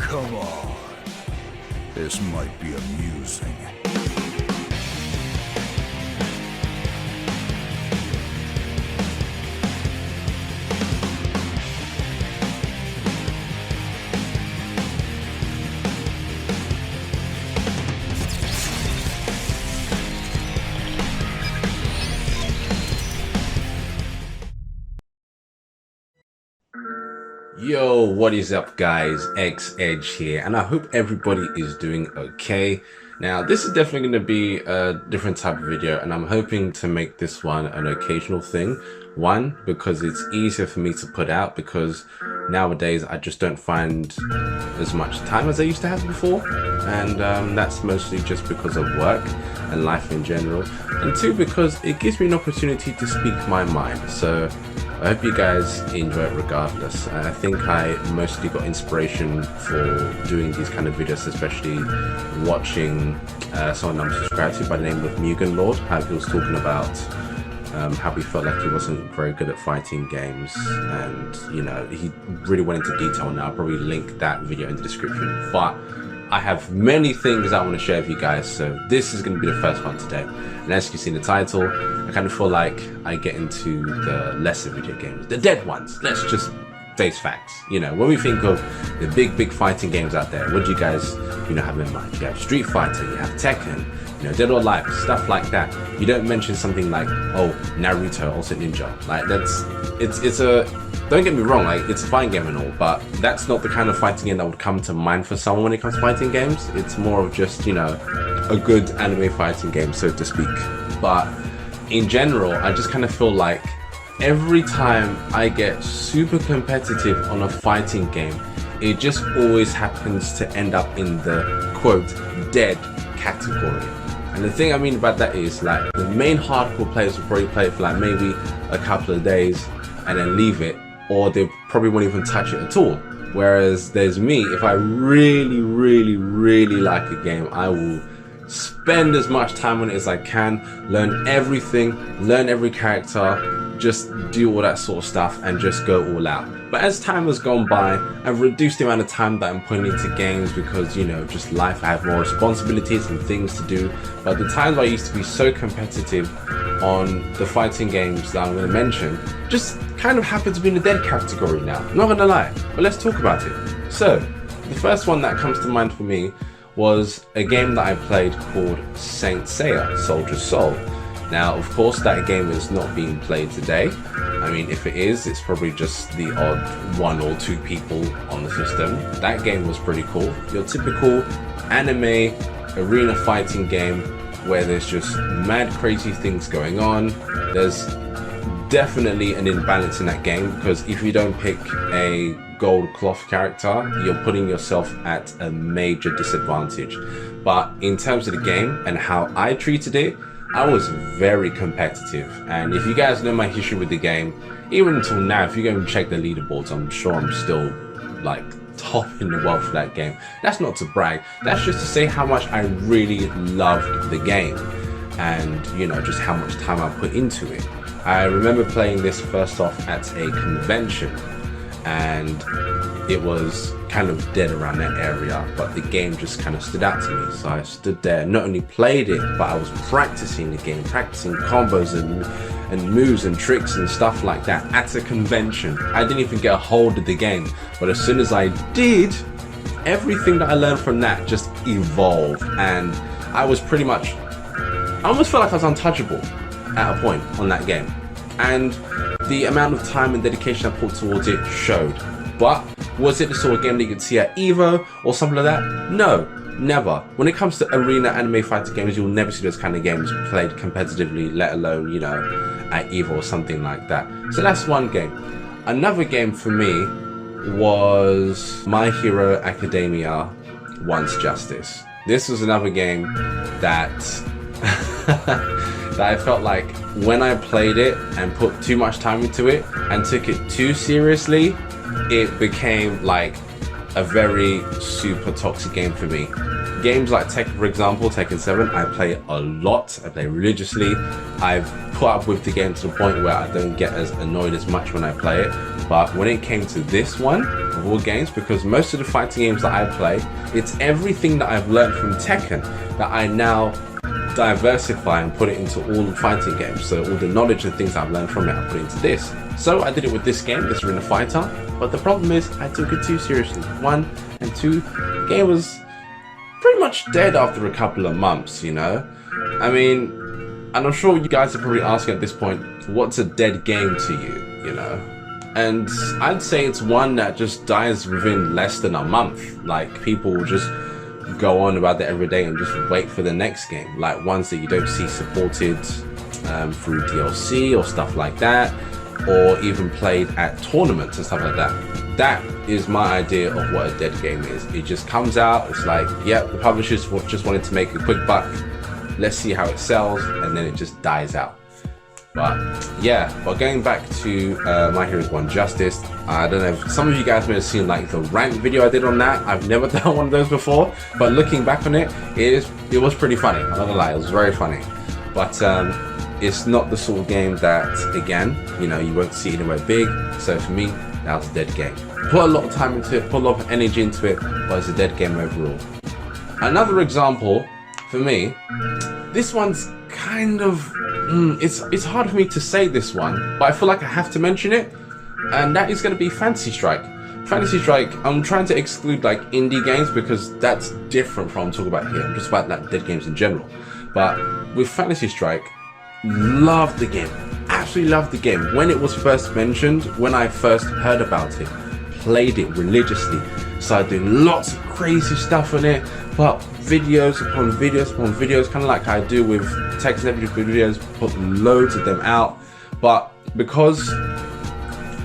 Come on. This might be amusing. Yo, what is up guys, X Edge here, and I hope everybody is doing okay. Now this is definitely going to be a different type of video, and I'm hoping to make this one an occasional thing. One, because it's easier for me to put out, because nowadays I just don't find as much time as I used to have before, and that's mostly just because of work and life in general, and two, because it gives me an opportunity to speak my mind. So I hope you guys enjoy it regardless. I think I mostly got inspiration for doing these kind of videos, especially watching someone I'm subscribed to by the name of Mugen Lord, how he was talking about how he felt like he wasn't very good at fighting games, and you know, he really went into detail, and I'll probably link that video in the description. But I have many things I want to share with you guys, so this is going to be the first one today. And as you can see in the title, I kind of feel like I get into the lesser video games, the dead ones. Let's just face facts. You know, when we think of the big fighting games out there, what do you guys, have in mind? You have Street Fighter, you have Tekken, Dead or Alive, stuff like that. You don't mention something like, oh, Naruto, also Ninja. Like it's a, don't get me wrong, like it's a fighting game and all, but that's not the kind of fighting game that would come to mind for someone when it comes to fighting games. It's more of just, a good anime fighting game, so to speak. But in general, I just kind of feel like every time I get super competitive on a fighting game, it just always happens to end up in the quote dead category. And the thing I mean about that is, like, the main hardcore players will probably play it for like maybe a couple of days and then leave it, or they probably won't even touch it at all. Whereas there's me, if I really like a game, I will spend as much time on it as I can, learn everything, learn every character, just do all that sort of stuff and just go all out. But as time has gone by, I've reduced the amount of time that I'm putting into games because, just life, I have more responsibilities and things to do. But the times I used to be so competitive on the fighting games that I'm going to mention just kind of happen to be in the dead category now. Not going to lie, but let's talk about it. So, the first one that comes to mind for me was a game that I played called Saint Seiya, Soldier's Soul. Now, of course, that game is not being played today. I mean, if it is, it's probably just the odd one or two people on the system. That game was pretty cool. Your typical anime arena fighting game where there's just mad crazy things going on. There's definitely an imbalance in that game, because if you don't pick a gold cloth character, you're putting yourself at a major disadvantage. But in terms of the game and how I treated it, I was very competitive, and if you guys know my history with the game, even until now, if you go and check the leaderboards, I'm sure I'm still like top in the world for that game. That's not to brag, that's just to say how much I really loved the game, and just how much time I put into it. I remember playing this first off at a convention, and it was kind of dead around that area, but the game just kind of stood out to me. So I stood there, not only played it, but I was practicing the game, practicing combos and moves and tricks and stuff like that at a convention. I didn't even get a hold of the game, but as soon as I did, everything that I learned from that just evolved, and I was pretty much, I almost felt like I was untouchable at a point on that game. And the amount of time and dedication I put towards it showed. But was it the sort of game that you could see at EVO or something like that? No, never. When it comes to arena anime fighting games, you'll never see those kind of games played competitively, let alone, at EVO or something like that. So that's one game. Another game for me was My Hero Academia Once Justice. This was another game that that I felt like when I played it and put too much time into it and took it too seriously, it became like a very super toxic game for me. Games like Tekken, for example, Tekken 7, I play a lot, I play religiously. I've put up with the game to the point where I don't get as annoyed as much when I play it. But when it came to this one, of all games, because most of the fighting games that I play, it's everything that I've learned from Tekken that I now diversify and put it into all the fighting games. So all the knowledge and things I've learned from it, I put it into this. So I did it with this game, this Ring of Fighter. But the problem is, I took it too seriously. 1 and 2, the game was pretty much dead after a couple of months, you know? I mean, and I'm sure you guys are probably asking at this point, what's a dead game to you, you know? And I'd say it's one that just dies within less than a month. Like, people will just go on about it every day and just wait for the next game. Like ones that you don't see supported through DLC or stuff like that, or even played at tournaments and stuff like that. That is my idea of what a dead game is. It just comes out, it's like, yeah, the publishers just wanted to make a quick buck. Let's see how it sells, and then it just dies out. But yeah, but going back to My Heroes 1 Justice, I don't know if some of you guys may have seen like the rank video I did on that. I've never done one of those before, but looking back on it, it was pretty funny. I'm not gonna lie, it was very funny. But it's not the sort of game that, again, you know, you won't see anywhere big. So for me, that was a dead game. Put a lot of time into it, put a lot of energy into it, but it's a dead game overall. Another example for me, this one's kind of, it's hard for me to say this one, but I feel like I have to mention it, and that is going to be Fantasy Strike. Fantasy Strike, I'm trying to exclude like indie games because that's different from what I'm talking about here. I'm just about like dead games in general. But with Fantasy Strike, loved the game, absolutely loved the game. When it was first mentioned, when I first heard about it, played it religiously, started doing lots of crazy stuff on it, but videos upon videos upon videos, kind of like I do with text and videos, put loads of them out. But because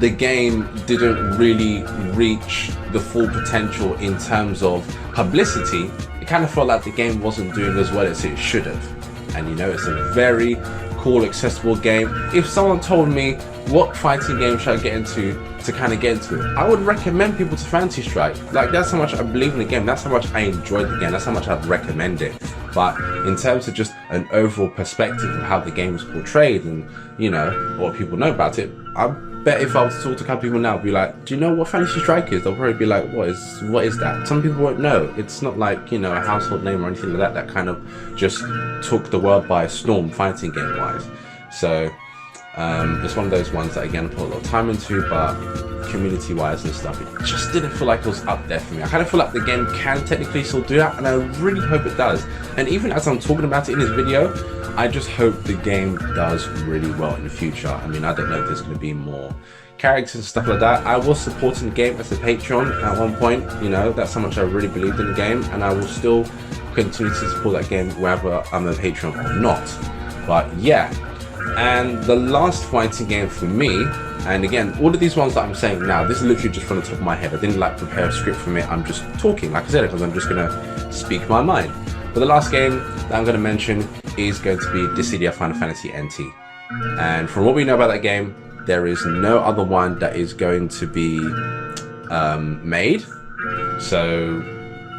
the game didn't really reach the full potential in terms of publicity, it kind of felt like the game wasn't doing as well as it should have. And you know, it's a very cool, accessible game. If someone told me what fighting game should I get into to kind of get into it, I would recommend people to Fantasy Strike. Like, that's how much I believe in the game, that's how much I enjoyed the game, that's how much I'd recommend it. But in terms of just an overall perspective of how the game was portrayed and, you know, what people know about it, I bet if I was to talk to a couple people now, I'd be like, do you know what Fantasy Strike is? They'll probably be like, what is that? Some people won't know. It's not like, you know, a household name or anything like that kind of just took the world by storm fighting game wise. So it's one of those ones that, again, I put a lot of time into, but community wise and stuff, it just didn't feel like it was up there for me. I kind of feel like the game can technically still do that, and I really hope it does. And even as I'm talking about it in this video, I just hope the game does really well in the future. I mean, I don't know if there's going to be more characters and stuff like that. I was supporting the game as a Patreon at one point, you know, that's how much I really believed in the game, and I will still continue to support that game whether I'm a Patreon or not. But yeah, and the last fighting game for me, and again, all of these ones that I'm saying now, this is literally just from the top of my head. I didn't like prepare a script from it, I'm just talking, like I said, because I'm just going to speak my mind. But the last game that I'm going to mention is going to be Dissidia Final Fantasy NT. And from what we know about that game, there is no other one that is going to be made. So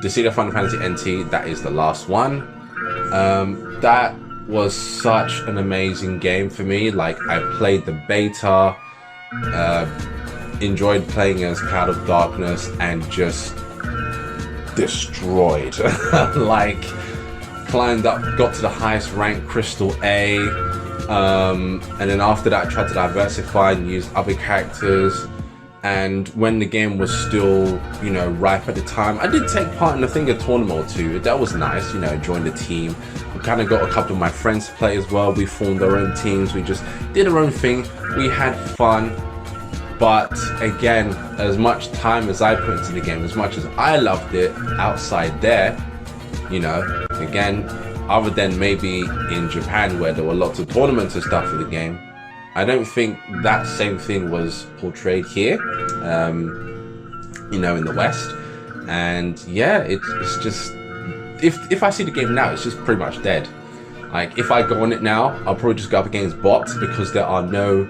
Dissidia Final Fantasy NT, that is the last one. That was such an amazing game for me. Like, I played the beta, enjoyed playing as Cloud of Darkness, and just destroyed. Like, climbed up, got to the highest rank, Crystal A, and then after that I tried to diversify and use other characters. And when the game was still, you know, ripe at the time, I did take part in, I think, a tournament or two. That was nice, you know, joined the team. We kind of got a couple of my friends to play as well. We formed our own teams. We just did our own thing. We had fun. But again, as much time as I put into the game, as much as I loved it outside there, you know, again, other than maybe in Japan where there were lots of tournaments and stuff for the game, I don't think that same thing was portrayed here, you know, in the West. And yeah, it's just, if I see the game now, it's just pretty much dead. Like, if I go on it now, I'll probably just go up against bots because there are no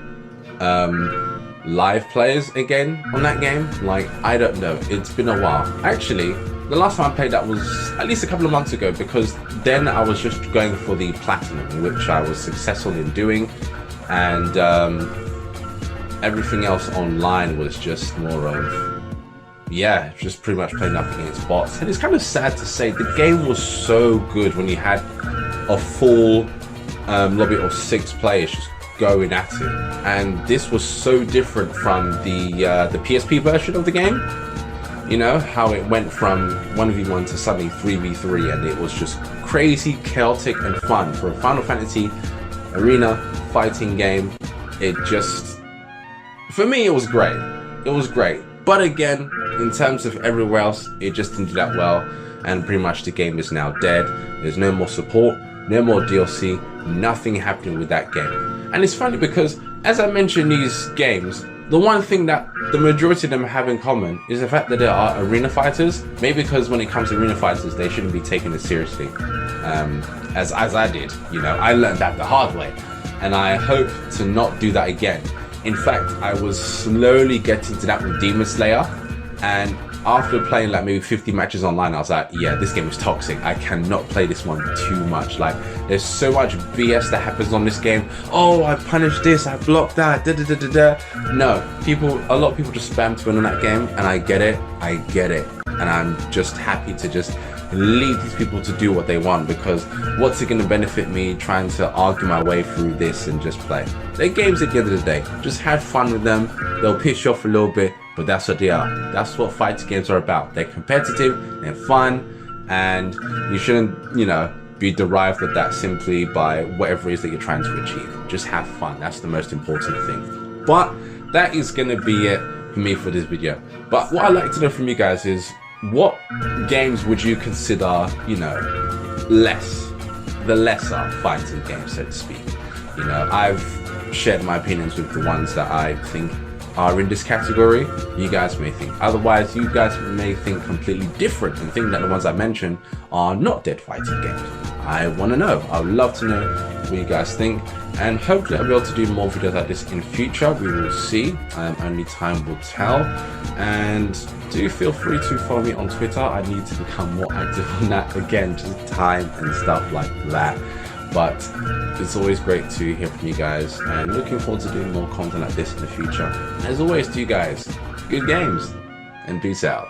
live players again on that game. Like, I don't know, it's been a while. Actually, the last time I played that was at least a couple of months ago, because then I was just going for the platinum, which I was successful in doing. And everything else online was just more of, yeah, just pretty much playing up against bots. And it's kind of sad to say the game was so good when you had a full lobby of 6 players just going at it. And this was so different from the PSP version of the game. You know, how it went from 1v1 to suddenly 3v3, and it was just crazy, chaotic, and fun. For a Final Fantasy arena fighting game, it just, for me, it was great. It was great. But again, in terms of everywhere else, it just didn't do that well, and pretty much the game is now dead. There's no more support, no more DLC, nothing happening with that game. And it's funny because, as I mentioned these games, the one thing that the majority of them have in common is the fact that they are arena fighters. Maybe because when it comes to arena fighters, they shouldn't be taken as seriously, as I did. You know, I learned that the hard way, and I hope to not do that again. In fact, I was slowly getting to that with Demon Slayer, and after playing like maybe 50 matches online, I was like, yeah, this game is toxic. I cannot play this one too much. Like, there's so much BS that happens on this game. Oh, I punished this, I blocked that, da da da da da. No, a lot of people just spam to win on that game, and I get it. And I'm just happy to just leave these people to do what they want, because what's it going to benefit me trying to argue my way through this and just play? They're games at the end of the day. Just have fun with them. They'll piss you off a little bit, but that's what they are. That's what fighting games are about. They're competitive, they're fun, and you shouldn't, you know, be derived of that simply by whatever it is that you're trying to achieve. Just have fun. That's the most important thing. But that is going to be it for me for this video. But what I'd like to know from you guys is, what games would you consider, you know, the lesser fighting games, so to speak? You know, I've shared my opinions with the ones that I think are in this category. You guys may think otherwise. You guys may think completely different and think that the ones I mentioned are not dead fighting games. I want to know. I would love to know what you guys think, and hopefully I'll be able to do more videos like this in future. We will see. Only time will tell. And do feel free to follow me on Twitter. I need to become more active on that again, just time and stuff like that. But it's always great to hear from you guys, and looking forward to doing more content like this in the future. As always, to you guys, good games and peace out.